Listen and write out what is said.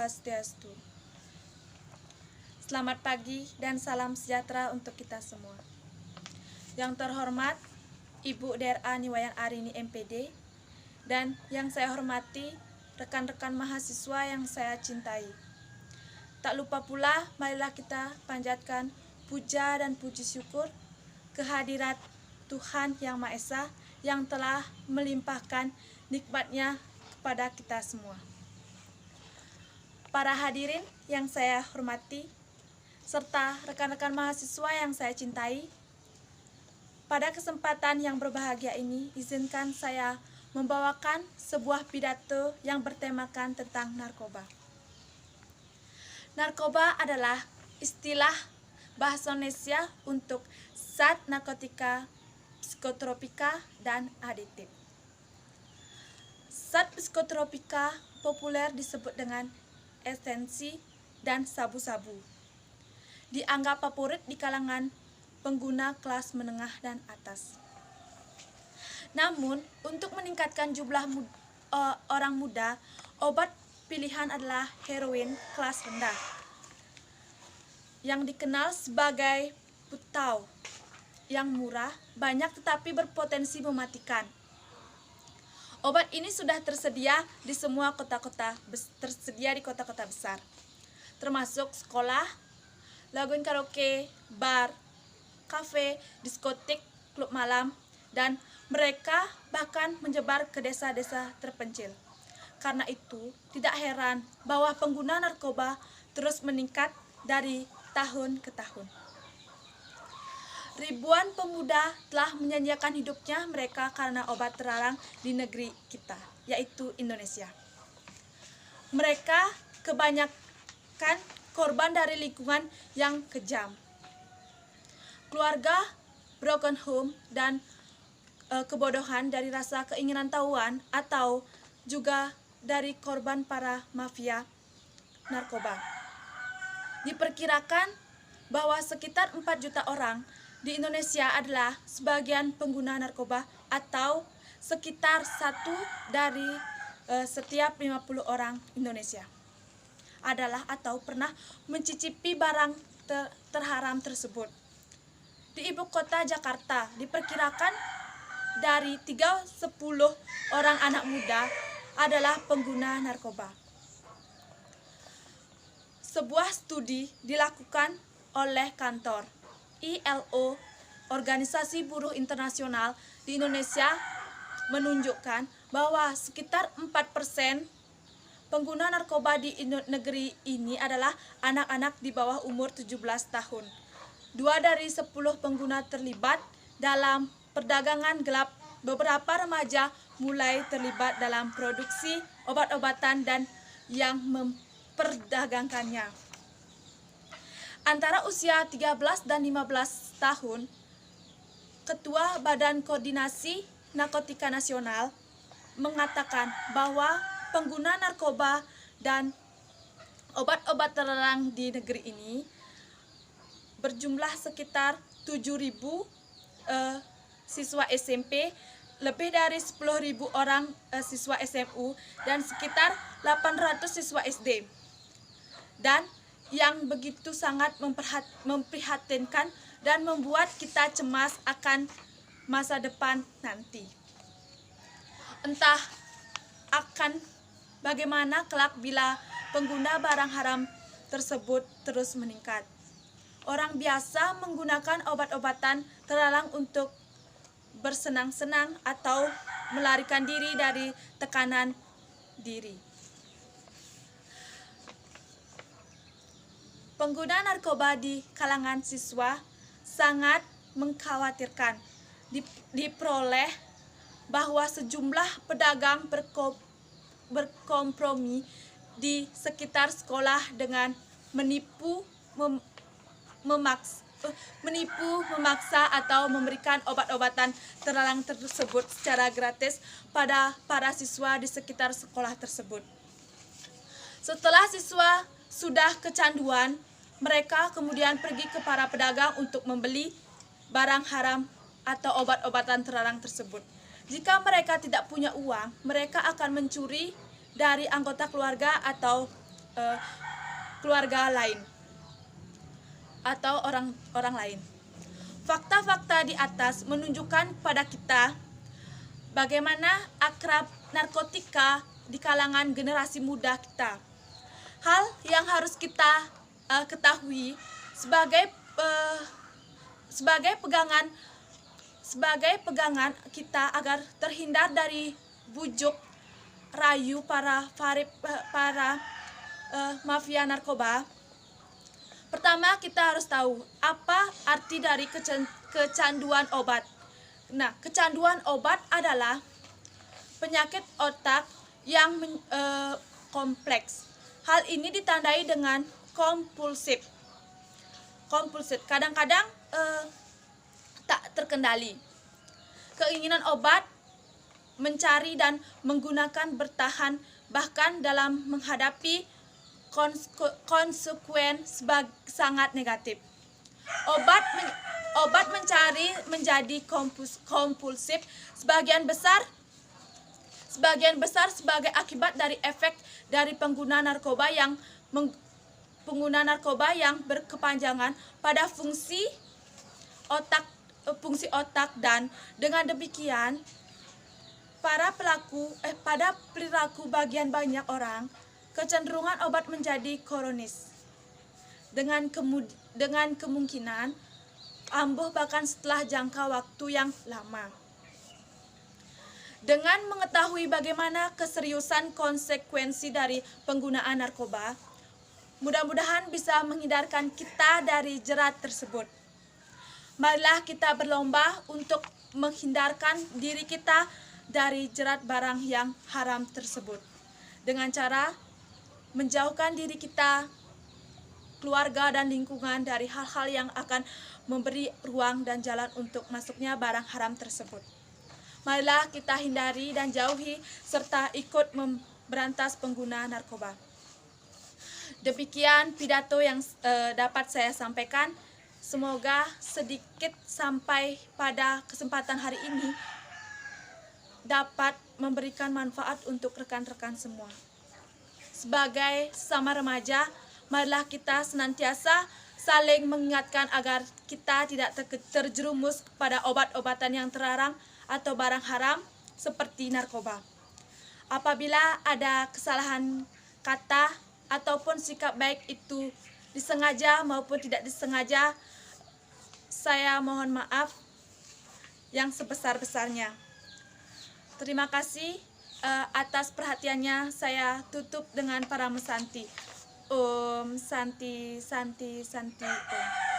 Swastiastu. Selamat pagi dan salam sejahtera untuk kita semua. Yang terhormat Ibu DRA Niwayan Arini MPD, dan yang saya hormati rekan-rekan mahasiswa yang saya cintai. Tak lupa pula, marilah kita panjatkan puja dan puji syukur kehadirat Tuhan Yang Maha Esa yang telah melimpahkan nikmat-Nya kepada kita semua. Para hadirin yang saya hormati, serta rekan-rekan mahasiswa yang saya cintai, pada kesempatan yang berbahagia ini, izinkan saya membawakan sebuah pidato yang bertemakan tentang narkoba. Narkoba adalah istilah bahasa Indonesia untuk zat narkotika, psikotropika, dan aditif. Zat psikotropika populer disebut dengan esensi dan sabu-sabu. Dianggap favorit di kalangan pengguna kelas menengah dan atas. Namun, untuk meningkatkan jumlah orang muda, obat pilihan adalah heroin kelas rendah, yang dikenal sebagai putau, yang murah, banyak tetapi berpotensi mematikan. Obat ini sudah tersedia di semua kota-kota besar, termasuk sekolah, lagun karaoke, bar, kafe, diskotik, klub malam, dan mereka bahkan menyebar ke desa-desa terpencil. Karena itu, tidak heran bahwa pengguna narkoba terus meningkat dari tahun ke tahun. Ribuan pemuda telah menyanyiakan hidupnya mereka karena obat terlarang di negeri kita, yaitu Indonesia. Mereka kebanyakan korban dari lingkungan yang kejam, keluarga, broken home, dan kebodohan dari rasa keinginan tahuan, atau juga dari korban para mafia narkoba. Diperkirakan bahwa sekitar 4 juta orang di Indonesia adalah sebagian pengguna narkoba, atau sekitar 1 dari setiap 50 orang Indonesia adalah atau pernah mencicipi barang terharam tersebut. Di ibu kota Jakarta, diperkirakan dari 3/10 orang anak muda adalah pengguna narkoba. Sebuah studi dilakukan oleh kantor ILO, Organisasi Buruh Internasional di Indonesia, menunjukkan bahwa sekitar 4% pengguna narkoba di negeri ini adalah anak-anak di bawah umur 17 tahun. 2 dari 10 pengguna terlibat dalam perdagangan gelap. Beberapa remaja mulai terlibat dalam produksi obat-obatan dan yang memperdagangkannya. Antara usia 13 dan 15 tahun, Ketua Badan Koordinasi Narkotika Nasional mengatakan bahwa pengguna narkoba dan obat-obat terlarang di negeri ini berjumlah sekitar 7.000 siswa SMP, lebih dari 10.000 orang siswa SMU, dan sekitar 800 siswa SD. Dan yang begitu sangat memprihatinkan dan membuat kita cemas akan masa depan nanti. Entah akan bagaimana kelak bila pengguna barang haram tersebut terus meningkat. Orang biasa menggunakan obat-obatan terlarang untuk bersenang-senang atau melarikan diri dari tekanan diri. Pengguna narkoba di kalangan siswa sangat mengkhawatirkan. Diperoleh bahwa sejumlah pedagang berkompromi di sekitar sekolah dengan menipu, memaksa atau memberikan obat-obatan terlarang tersebut secara gratis pada para siswa di sekitar sekolah tersebut. Setelah siswa sudah kecanduan, mereka kemudian pergi ke para pedagang untuk membeli barang haram atau obat-obatan terlarang tersebut. Jika mereka tidak punya uang, mereka akan mencuri dari anggota keluarga atau keluarga lain atau orang lain. Fakta-fakta di atas menunjukkan pada kita bagaimana akrab narkotika di kalangan generasi muda kita. Hal yang harus kita ketahui sebagai pegangan kita agar terhindar dari bujuk rayu para mafia narkoba. Pertama, kita harus tahu apa arti dari kecanduan obat. Nah, kecanduan obat adalah penyakit otak yang kompleks. Hal ini ditandai dengan kompulsif. Kadang-kadang tak terkendali. Keinginan obat, mencari dan menggunakan bertahan bahkan dalam menghadapi konsekuen sangat negatif. Obat mencari menjadi kompulsif sebagian besar sebagai akibat dari efek dari pengguna narkoba yang berkepanjangan pada fungsi otak, dan dengan demikian pada perilaku bagian banyak orang kecenderungan obat menjadi kronis dengan kemungkinan ambuh bahkan setelah jangka waktu yang lama. Dengan mengetahui bagaimana keseriusan konsekuensi dari penggunaan narkoba, mudah-mudahan bisa menghindarkan kita dari jerat tersebut. Marilah kita berlomba untuk menghindarkan diri kita dari jerat barang yang haram tersebut dengan cara menjauhkan diri kita, keluarga dan lingkungan dari hal-hal yang akan memberi ruang dan jalan untuk masuknya barang haram tersebut. Marilah kita hindari dan jauhi serta ikut memberantas pengguna narkoba. Demikian pidato yang dapat saya sampaikan. Semoga sedikit sampai pada kesempatan hari ini dapat memberikan manfaat untuk rekan-rekan semua. Sebagai sesama remaja, marilah kita senantiasa saling mengingatkan agar kita tidak terjerumus pada obat-obatan yang terlarang atau barang haram seperti narkoba. Apabila ada kesalahan kata ataupun sikap baik itu disengaja maupun tidak disengaja, saya mohon maaf yang sebesar-besarnya. Terima kasih atas perhatiannya. Saya tutup dengan Paramesanti. Om Santi Santi Santi Om.